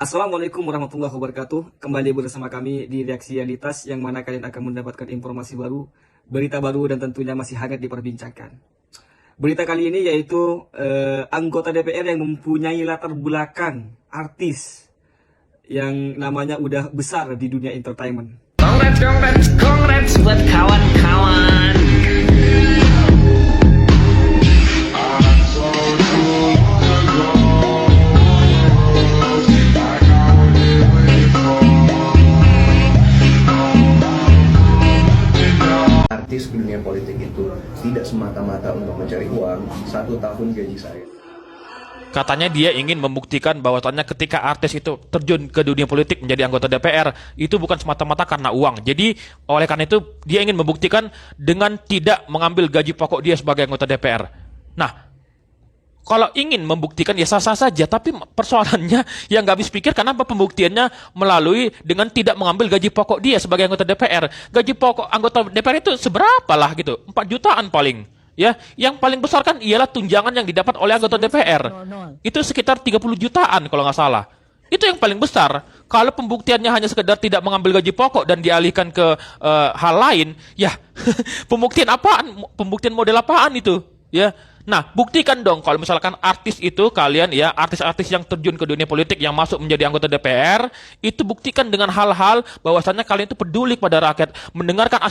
Assalamualaikum warahmatullahi wabarakatuh. Kembali bersama kami di Reaksi Realitas, yang mana kalian akan mendapatkan informasi baru, berita baru, dan tentunya masih hangat diperbincangkan. Berita kali ini yaitu anggota DPR yang mempunyai latar belakang artis yang namanya udah besar di dunia entertainment. Congrats, congrats, congrats buat kawan-kawan. Artis di dunia politik itu tidak semata-mata untuk mencari uang. 1 tahun gaji saya. Katanya dia ingin membuktikan bahwasannya ketika artis itu terjun ke dunia politik menjadi anggota DPR, itu bukan semata-mata karena uang. Jadi oleh karena itu dia ingin membuktikan dengan tidak mengambil gaji pokok dia sebagai anggota DPR. Nah, kalau ingin membuktikan ya sah-sah saja, tapi persoalannya yang nggak habis pikir kenapa pembuktiannya melalui dengan tidak mengambil gaji pokok dia sebagai anggota DPR. Gaji pokok anggota DPR itu seberapa lah gitu? 4 jutaan paling. Ya, yang paling besar kan ialah tunjangan yang didapat oleh anggota DPR. Itu sekitar 30 jutaan kalau nggak salah. Itu yang paling besar. Kalau pembuktiannya hanya sekedar tidak mengambil gaji pokok dan dialihkan ke hal lain, ya pembuktian apaan? Pembuktian model apaan itu? Ya. Nah, buktikan dong kalau misalkan artis itu kalian ya, artis-artis yang terjun ke dunia politik yang masuk menjadi anggota DPR, itu buktikan dengan hal-hal bahwasannya kalian itu peduli pada rakyat, mendengarkan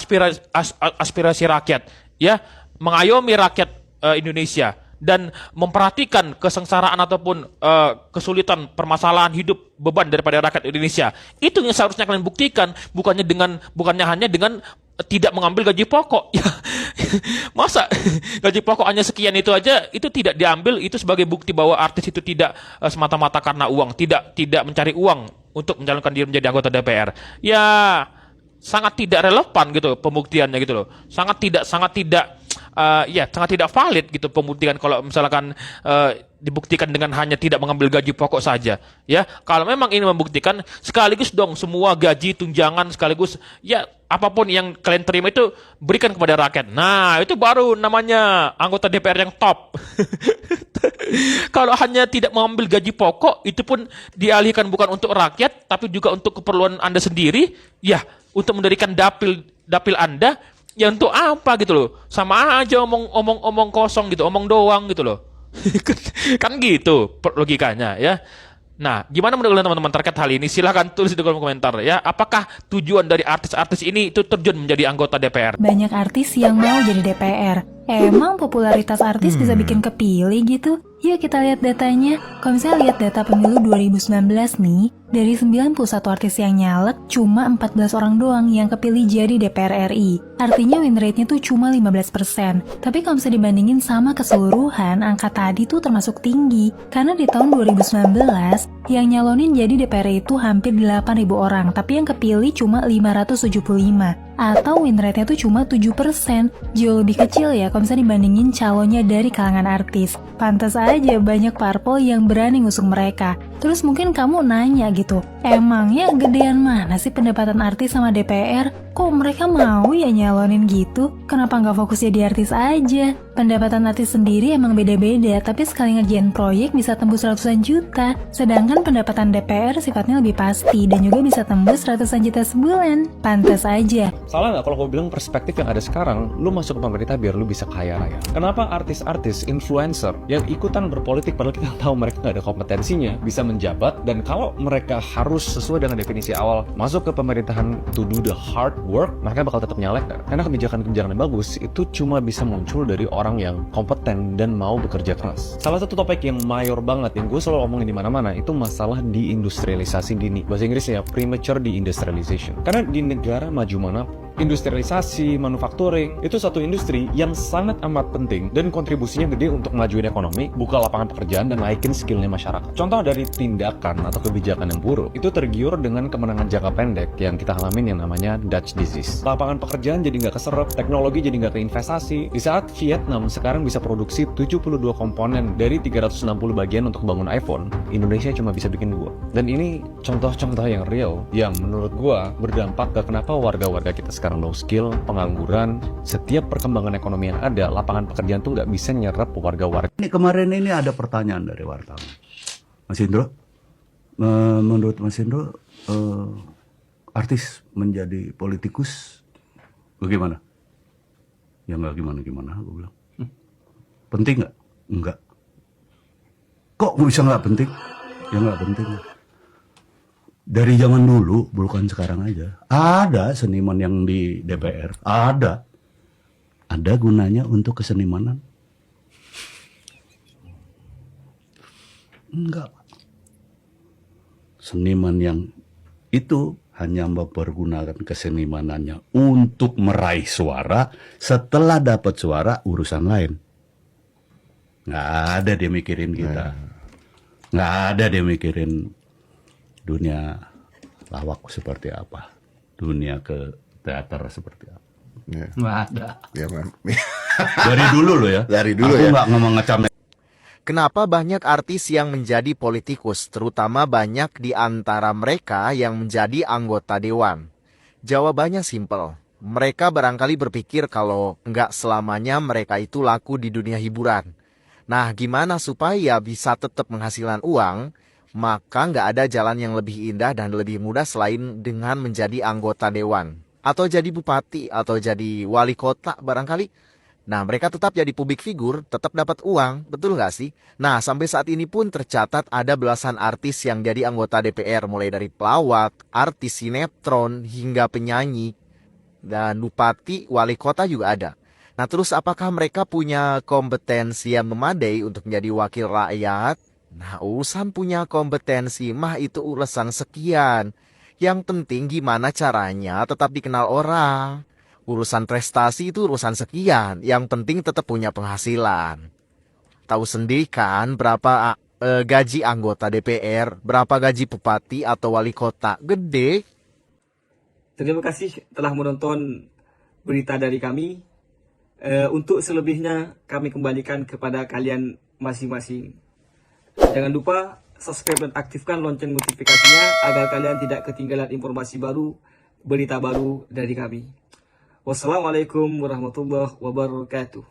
aspirasi rakyat, ya, mengayomi rakyat Indonesia dan memperhatikan kesengsaraan ataupun kesulitan permasalahan hidup beban daripada rakyat Indonesia. Itu yang seharusnya kalian buktikan, bukannya hanya dengan tidak mengambil gaji pokok. Ya, masa gaji pokok hanya sekian itu aja itu tidak diambil, itu sebagai bukti bahwa artis itu tidak semata-mata karena uang, tidak mencari uang untuk mencalonkan diri menjadi anggota DPR. Ya, sangat tidak relevan gitu pembuktiannya gitu loh. Sangat tidak valid gitu pembuktian kalau misalkan dibuktikan dengan hanya tidak mengambil gaji pokok saja. Ya, kalau memang ini membuktikan sekaligus dong semua gaji, tunjangan sekaligus ya apapun yang kalian terima itu berikan kepada rakyat. Nah, itu baru namanya anggota DPR yang top. Kalau hanya tidak mengambil gaji pokok, itu pun dialihkan bukan untuk rakyat tapi juga untuk keperluan Anda sendiri, ya, untuk mendirikan dapil Anda. Ya untuk apa gitu loh? Sama aja omong kosong gitu, omong doang gitu loh. Kan gitu logikanya ya. Nah, gimana menurut kalian teman-teman terkait hal ini? Silahkan tulis di kolom komentar ya. Apakah tujuan dari artis-artis ini itu terjun menjadi anggota DPR? Banyak artis yang mau jadi DPR. Emang popularitas artis bisa bikin kepilih gitu? Yuk kita lihat datanya. Kalau misalnya lihat data pemilu 2019 nih, dari 91 artis yang nyalek, cuma 14 orang doang yang kepilih jadi DPR RI. Artinya win rate-nya tuh cuma 15%. Tapi kalau misalnya dibandingin sama keseluruhan, angka tadi tuh termasuk tinggi. Karena di tahun 2019, yang nyalonin jadi DPR itu hampir 8.000 orang, tapi yang kepilih cuma 575. Atau win rate-nya tuh cuma 7%. Jauh lebih kecil ya kalau misalnya dibandingin calonnya dari kalangan artis. Pantas aja banyak parpol yang berani ngusung mereka. Terus mungkin kamu nanya gitu, emangnya gedean mana sih pendapatan artis sama DPR? Kok mereka mau ya nyalonin gitu? Kenapa nggak fokus jadi artis aja? Pendapatan artis sendiri emang beda-beda, tapi sekali ngerjain proyek bisa tembus ratusan juta. Sedangkan pendapatan DPR sifatnya lebih pasti dan juga bisa tembus ratusan juta sebulan. Pantas aja. Salah nggak kalau gue bilang perspektif yang ada sekarang, lu masuk ke pemerintah biar lu bisa kaya raya? Kenapa artis-artis, influencer yang ikutan berpolitik padahal kita tahu mereka nggak ada kompetensinya bisa menjabat, dan kalau mereka harus sesuai dengan definisi awal masuk ke pemerintahan to do the hard work, mereka bakal tetap nyalek kan? Karena kebijakan-kebijakan yang bagus itu cuma bisa muncul dari orang yang kompeten dan mau bekerja keras. Salah satu topik yang mayor banget yang gue selalu omongin di mana-mana itu masalah deindustrialisasi dini. Bahasa Inggrisnya premature deindustrialization. Karena di negara maju mana industrialisasi, manufacturing, itu satu industri yang sangat amat penting dan kontribusinya gede untuk majuin ekonomi, buka lapangan pekerjaan, dan naikin skillnya masyarakat. Contoh dari tindakan atau kebijakan yang buruk, itu tergiur dengan kemenangan jangka pendek yang kita alamin yang namanya Dutch disease. Lapangan pekerjaan jadi nggak keserap, teknologi jadi nggak keinvestasi. Di saat Vietnam sekarang bisa produksi 72 komponen dari 360 bagian untuk bangun iPhone, Indonesia cuma bisa bikin 2. Dan ini contoh-contoh yang real, yang menurut gua berdampak ke kenapa warga-warga kita sekarang low skill, pengangguran, setiap perkembangan ekonomi yang ada, lapangan pekerjaan tuh nggak bisa nyerap warga-warga. Ini kemarin ini ada pertanyaan dari wartawan, Mas Indro, Menurut Mas Indro, artis menjadi politikus bagaimana? Ya nggak gimana-gimana, gue bilang. Penting nggak? Enggak. Kok bisa nggak penting? Ya nggak penting. Dari zaman dulu, bukan sekarang aja. Ada seniman yang di DPR. Ada gunanya untuk kesenimanan. Enggak, Pak. Seniman yang itu hanya mempergunakan kesenimanannya untuk meraih suara. Setelah dapat suara, urusan lain. Nggak ada dia mikirin kita. Nggak ada dia mikirin dunia lawak seperti apa, dunia ke teater seperti apa. Nggak ada. Ya, Dari dulu loh ya. Dari dulu Aku ya. nggak ngomong ngecam. Kenapa banyak artis yang menjadi politikus, terutama banyak di antara mereka yang menjadi anggota dewan? Jawabannya simpel. Mereka barangkali berpikir kalau nggak selamanya mereka itu laku di dunia hiburan. Nah, gimana supaya bisa tetap menghasilkan uang? Maka nggak ada jalan yang lebih indah dan lebih mudah selain dengan menjadi anggota dewan. Atau jadi bupati, atau jadi wali kota barangkali. Nah, mereka tetap jadi publik figur, tetap dapat uang, betul nggak sih? Nah, sampai saat ini pun tercatat ada belasan artis yang jadi anggota DPR, mulai dari pelawak, artis sinetron, hingga penyanyi, dan bupati, wali kota juga ada. Nah, terus apakah mereka punya kompetensi yang memadai untuk menjadi wakil rakyat? Nah, urusan punya kompetensi mah itu urusan sekian. Yang penting gimana caranya tetap dikenal orang. Urusan prestasi itu urusan sekian. Yang penting tetap punya penghasilan. Tahu sendiri kan berapa gaji anggota DPR, berapa gaji bupati atau wali kota? Gede. Terima kasih telah menonton berita dari kami. Untuk selebihnya kami kembalikan kepada kalian masing-masing. Jangan lupa subscribe dan aktifkan lonceng notifikasinya agar kalian tidak ketinggalan informasi baru, berita baru dari kami. Wassalamualaikum warahmatullahi wabarakatuh.